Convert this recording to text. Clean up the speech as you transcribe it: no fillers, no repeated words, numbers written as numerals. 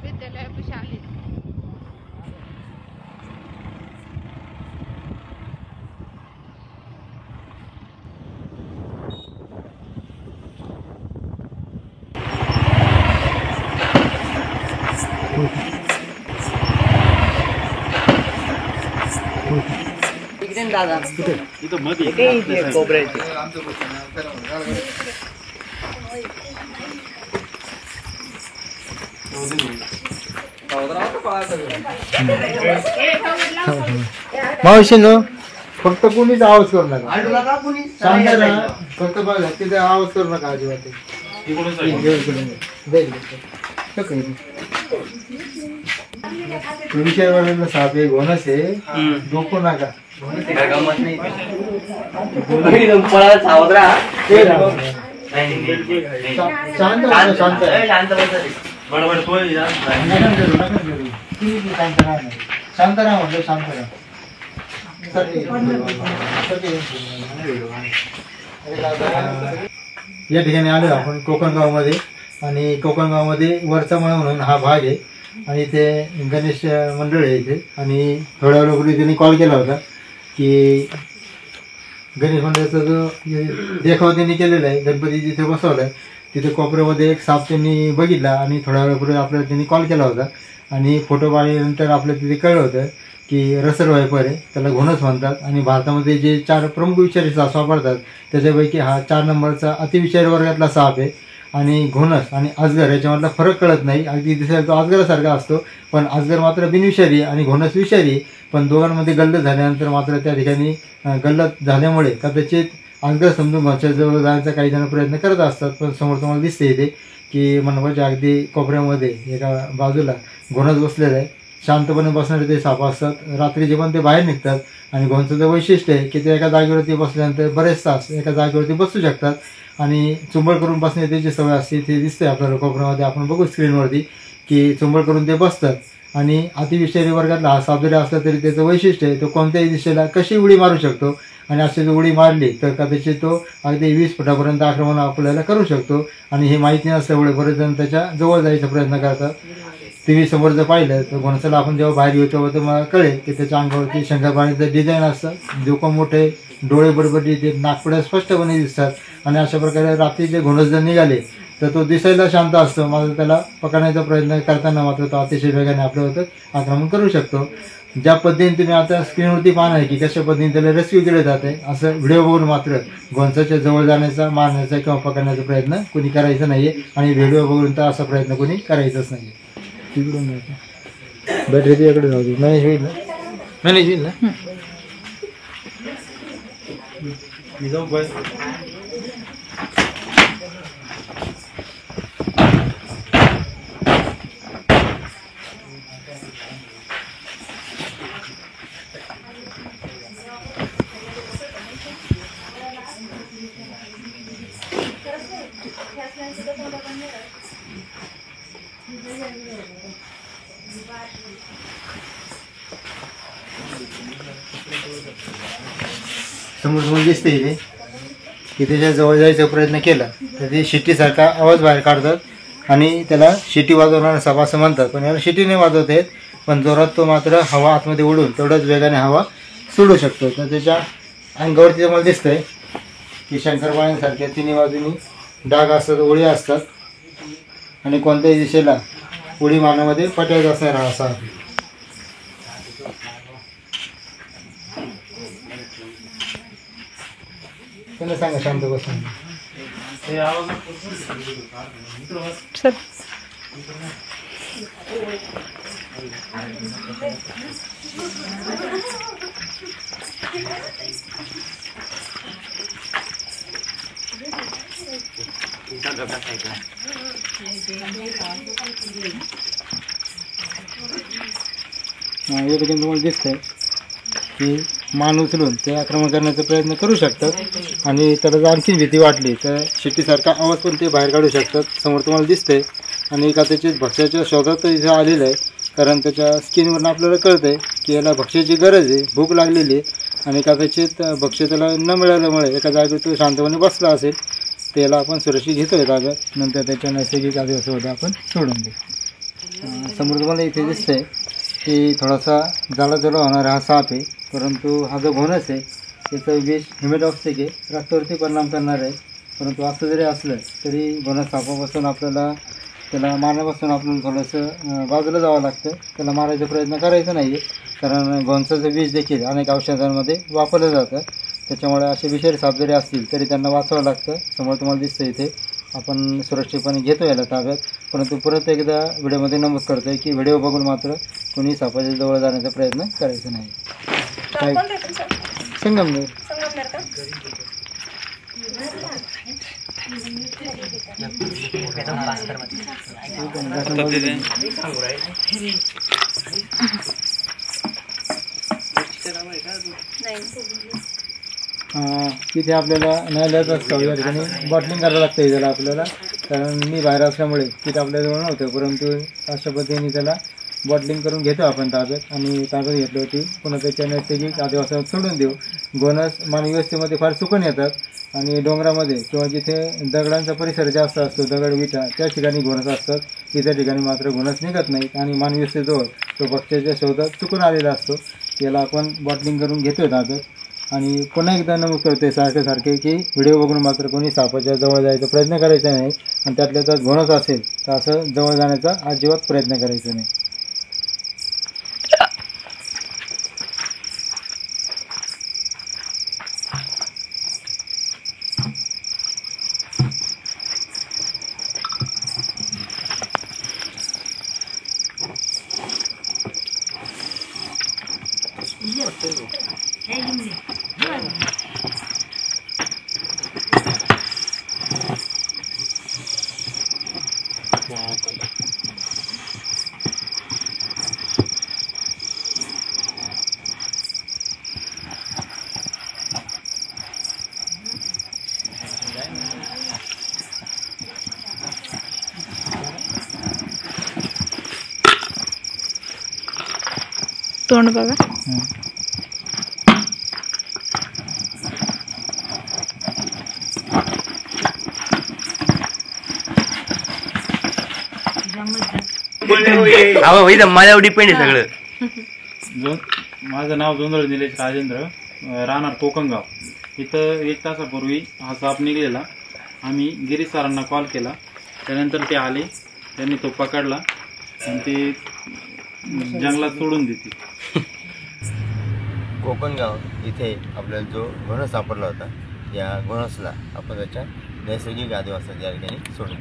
विद्यालय शाळेत दादा इथं मध्ये कोपऱ्याची मावशी नो फक्त कोणीच आवाज करू नका शांत राहा फक्त बघा तिथे आवाज करू नका अजिबात विषयावर साप एक होणच आहे डोकू नका शांत शांत शांत राहा म्हणजे शांत राहा या ठिकाणी आलो आपण कोकणगावमध्ये आणि कोकणगावमध्ये वरचा मळा म्हणून हा भाग आहे आणि इथे गणेश मंडळ आहे इथे आणि थोड्या वेळापूर्वी त्यांनी कॉल केला होता की गणेश मंडळाचा जो देखावा त्यांनी केलेला आहे गणपती जिथे बसवला आहे तिथे कोपऱ्यामध्ये एक साप त्यांनी बघितला आणि थोड्या वेळापूर्वी आपल्याला त्यांनी कॉल केला होता आणि फोटो पाहिल्यानंतर आपल्याला तिथे कळलं होतं की रसर वायपर आहे त्याला घोणस म्हणतात आणि भारतामध्ये जे 4 प्रमुख विषारी साप सापडतात त्याच्यापैकी हा 4 नंबरचा अतिविषारी वर्गातला साप आहे आणि घोणस आणि अजगर याच्यामधला फरक कळत नाही अगदी दिसायला तो अजगरासारखा असतो पण अजगर मात्र बिनविषारी आणि घोणस विषारी पण दोघांमध्ये गल्लत झाल्यानंतर मात्र त्या ठिकाणी गल्लत झाल्यामुळे कदाचित अजगर समजून घोणसाजवळ जाण्याचा काही जण प्रयत्न करत असतात पण समोर तुम्हाला दिसते इथे की मनोबाच्या अगदी कोपऱ्यामध्ये एका बाजूला घोणस बसलेलं आहे. शांतपणे बसणारे ते साप असतात. रात्रीचे पण ते बाहेर निघतात आणि घोणसाचं वैशिष्ट्य आहे की ते एका जागेवरती बसल्यानंतर बरेच तास एका जागेवरती बसू शकतात आणि चुंबळ करून बसण्याची त्याची सवय असते. ते दिसते आपल्याला कोपऱ्यामध्ये, आपण बघू स्क्रीनवरती की चुंबळ करून ते बसतात. आणि अतिविषारी वर्गातला हा साप जरी असला तरी त्याचं वैशिष्ट्य आहे तो कोणत्याही दिशेला कशी उडी मारू शकतो आणि अशी जर उडी मारली तर कदाचित तो अगदी 20 फुटापर्यंत आक्रमण आपल्याला करू शकतो. आणि हे माहिती नसल्यामुळे बरेच जण त्याच्या जवळ जायचा प्रयत्न करतात. टीव्ही समोर जर पाहिलं तर घोणसाला आपण जेव्हा बाहेर येऊ तेव्हा तुम्हाला कळेल की त्याच्या अंगावरती शंकरपाळीचं डिझाईन असतं, डोकं मोठे, डोळे बडबडी, ते नागपुड्या स्पष्टपणे दिसतात. आणि अशा प्रकारे रात्री जे घोणस जर निघाले तर तो दिसायला शांत असतो, मात्र त्याला पकडण्याचा प्रयत्न करताना मात्र तो अतिशय वेगाने आपल्यावर आक्रमण करू शकतो. ज्या पद्धतीने तुम्ही आता स्क्रीनवरती पाहणार की कशा पद्धतीने त्याला रेस्क्यू केले जाते, असं व्हिडिओ बघून मात्र घोणसाच्या जवळ जाण्याचा, मारण्याचा किंवा पकडण्याचा प्रयत्न कोणी करायचा नाहीये. आणि व्हिडिओ बघून तर असा प्रयत्न कोणी करायचाच नाही. तिकडून बॅटरी तिकडे जाऊ दे, मॅनेज होईल ना? मॅनेज होईल ना? मी जाऊ बाय. समोर तुम्हाला दिसते इथे की त्याच्या जवळ जायचा प्रयत्न केला तर ते शिट्टीसारखा आवाज बाहेर काढतात आणि त्याला शिट्टी वाजवणारा साप असं म्हणतात. पण याला शिट्टी नाही वाजवता येत, पण जोरात तो मात्र हवा आतमध्ये उडून तेवढ्याच वेगाने हवा सोडू शकतो. तर त्याच्या अंगावरती तुम्हाला दिसतंय की शंकरपाळ्यांसारख्या तिन्ही बाजूनी डाग असतात, ओळी असतात आणि कोणत्याही दिशेला उडी मारण्यामध्ये पट्याच असणारा हा साप. त्यांना सांगा शांत बसून. या ठिकाणी तुम्हाला दिसतंय की मान उचलून ते आक्रमण करण्याचा प्रयत्न करू शकतात आणि त्याला जर आणखी भीती वाटली तर शिट्टीसारखा आवाज पण ते बाहेर काढू शकतात. समोर तुम्हाला दिसतंय आणि कदाचित भक्ष्याच्या शोधात इथे आलेलं आहे, कारण त्याच्या स्किनवरून आपल्याला कळतंय की याला भक्ष्याची गरज आहे, भूक लागलेली आहे आणि कदाचित भक्ष्य त्याला न मिळाल्यामुळे एका जागेवर तो शांतपणे बसला असेल. त्याला आपण सुरक्षित घेतोय ताब्यात, नंतर त्याच्या नैसर्गिक आदिवासीमध्ये आपण सोडून देऊ. समोर तुम्हाला इथे दिसतंय की थोडासा जाळा होणारा हा साप आहे, परंतु हा जो घोणस आहे त्याचं विष हिमेटॉक्सिक आहे, रक्तावरती परिणाम करणार आहे. परंतु असं जरी असलं तरी घोणस सापापासून आपल्याला त्याला मारण्यापासून आपल्याला थोडंसं बाजूला जावं लागतं. त्याला मारायचा प्रयत्न करायचा नाही आहे, कारण घोणसाचं विष देखील अनेक औषधांमध्ये वापरलं जातं. त्याच्यामुळे असे विषारी साप जरी असतील तरी त्यांना वाचवावं लागतं. समोर तुम्हाला दिसतं इथे आपण सुरक्षितपणे घेतो याला ताब्यात. परंतु परत एकदा व्हिडिओमध्ये नमूद करतोय की व्हिडिओ बघून मात्र कोणी सापाच्या जवळ जाण्याचा प्रयत्न करायचा नाही. काय संगमनेर तिथे आपल्याला न्यायालयात असतं, या ठिकाणी बॉटलिंग करायला लागतं त्याला आपल्याला, कारण मी बाहेर असल्यामुळे तिथे आपल्याजवळ नव्हतं. परंतु अशा पद्धतीने त्याला बॉटलिंग करून घेतो आपण ताब्यात आणि ताब्यात घेतली होती पुन्हा त्याच्या नैसर्गिक आदिवासात सोडून देऊ. घोणस मानवी वस्तीमध्ये फार चुकून येतात आणि डोंगरामध्ये किंवा जिथे दगडांचा परिसर जास्त असतो, दगड विटा, त्या ठिकाणी घोणस असतात. इतर ठिकाणी मात्र घोणस निघत नाहीत आणि मानवी वस्तीजवळ तो पक्ष्याच्या शोधात चुकून आलेला असतो. याला आपण बॉटलिंग करून घेतोय ताब्यात. आणि पुन्हा एकदा नमूद करतोय सारखे की व्हिडिओ बघून मात्र कोणी सापाच्या जवळ जायचा प्रयत्न करायचा नाही आणि त्यातल्या त्यात घोणस असेल तर असं जवळ जाण्याचा अजिबात प्रयत्न करायचा नाही. तोंड बघा. अहो इथं माझ्यावर डिपेंड आहे सगळं. माझं नाव जोंधळे निलेश राजेंद्र, राहणार कोकणगाव. इथं 1 तासापूर्वी हा साप निघलेला. आम्ही गिरीश सरांना कॉल केला, त्यानंतर ते आले, त्यांनी तो पकडला आणि ते जंगलात सोडून देते. कोकणगाव इथे आपल्याला जो घोणस सापडला होता, या घोणसला आपण त्याच्या नैसर्गिक आदिवासात या ठिकाणी सोडून